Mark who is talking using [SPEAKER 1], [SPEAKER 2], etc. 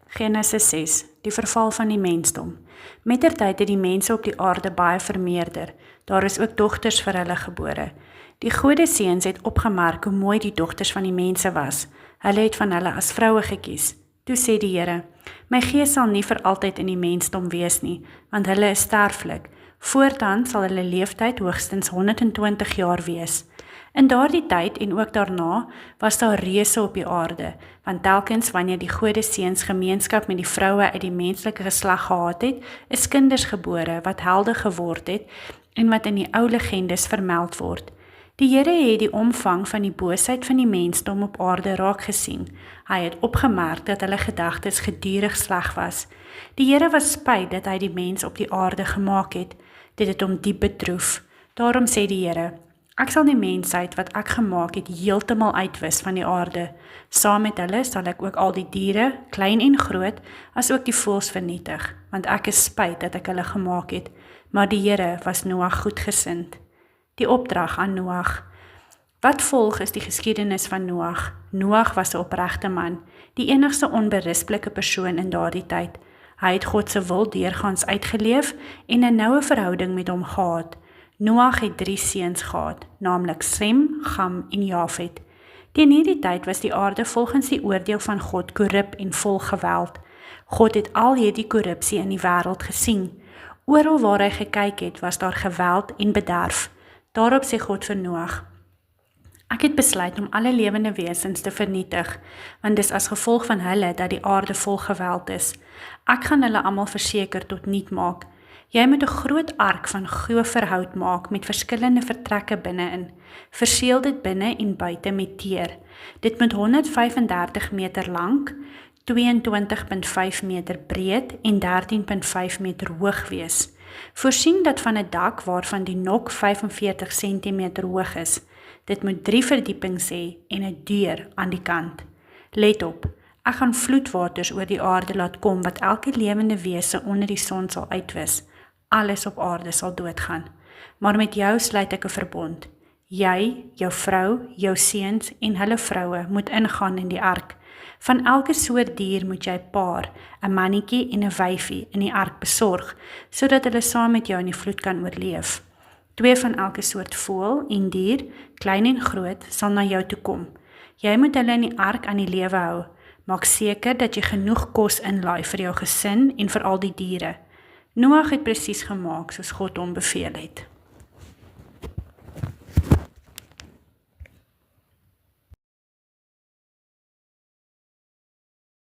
[SPEAKER 1] Genesis 6, die verval van die mensdom. Mettertyd het die mense op die aarde baie vermeerder. Daar is ook dogters vir hulle gebore. Die godeseuns het opgemerk hoe mooi die dogters van die mense was. Hulle het van hulle as vroue gekies. Toe sê die Here, my gees sal nie vir altyd in die mensdom wees nie, want hulle is sterflik. Voortaan sal hulle leeftyd hoogstens 120 jaar wees. In daardie tyd en ook daarna was daar reuse op die aarde, want telkens wanneer die godeseuns gemeenskap met die vroue uit die menslike geslag gehad het, is kinders gebore wat helde geword het en wat in die ou legendes vermeld word. Die Here het die omvang van die boosheid van die mensdom op aarde raak gesien. Hy het opgemerk dat hulle gedagtes gedurig sleg was. Die Here was spyt dat hy die mens op die aarde gemaak het. Dit het hom diep bedroef. Daarom sê die Here, ek sal die mensheid wat ek gemaak het heeltemal uitwis van die aarde. Saam met hulle sal ek ook al die diere, klein en groot, as ook die voëls vernietig, want ek is spyt dat ek hulle gemaak het. Maar die Here was Noag goedgesind. Die opdrag aan Noag. Wat volg is die geskiedenis van Noag. Noag was 'n opregte man, die enigste onberispelike persoon in daardie tyd. Hy het God se wil deurgaans uitgeleef en 'n noue verhouding met hom gehad. Noag het 3 seuns gehad, naamlik Sem, Gam en Jafet. Teen hierdie tyd was die aarde volgens die oordeel van God korrup en vol geweld. God het al hierdie korrupsie in die wêreld gesien. Oral waar hy gekyk het, was daar geweld en bederf. Daarop sê God vir Noag, ek het besluit om alle lewende wesens te vernietig, want dis as gevolg van hulle dat die aarde vol geweld is. Ek gaan hulle almal verseker tot niet maak. Jy moet 'n groot ark van goeverhout maak met verskillende vertrekke binne-in. Verseël dit binne en buite met teer. Dit moet 135 meter lank, 22,5 meter breed en 13,5 meter hoog wees. Voorsien dat van 'n dak waarvan die nok 45 cm hoog is. Dit moet 3 verdiepings hê en 'n deur aan die kant. Let op, ek gaan vloedwaters oor die aarde laat kom wat elke lewende wese onder die son sal uitwis. Alles op aarde sal doodgaan. Maar met jou sluit ek 'n verbond. Jy, jou vrou, jou seuns en hulle vroue moet ingaan in die ark. Van elke soort dier moet jy 'n paar, 'n mannetjie en 'n wyfie in die ark besorg, sodat hulle saam met jou in die vloed kan oorleef. 2 van elke soort voël en dier, klein en groot, sal na jou toe kom. Jy moet hulle in die ark aan die lewe hou. Maak seker dat jy genoeg kos inlaai vir jou gesin en vir al die diere. Noag het presies gemaak soos God hom beveel het.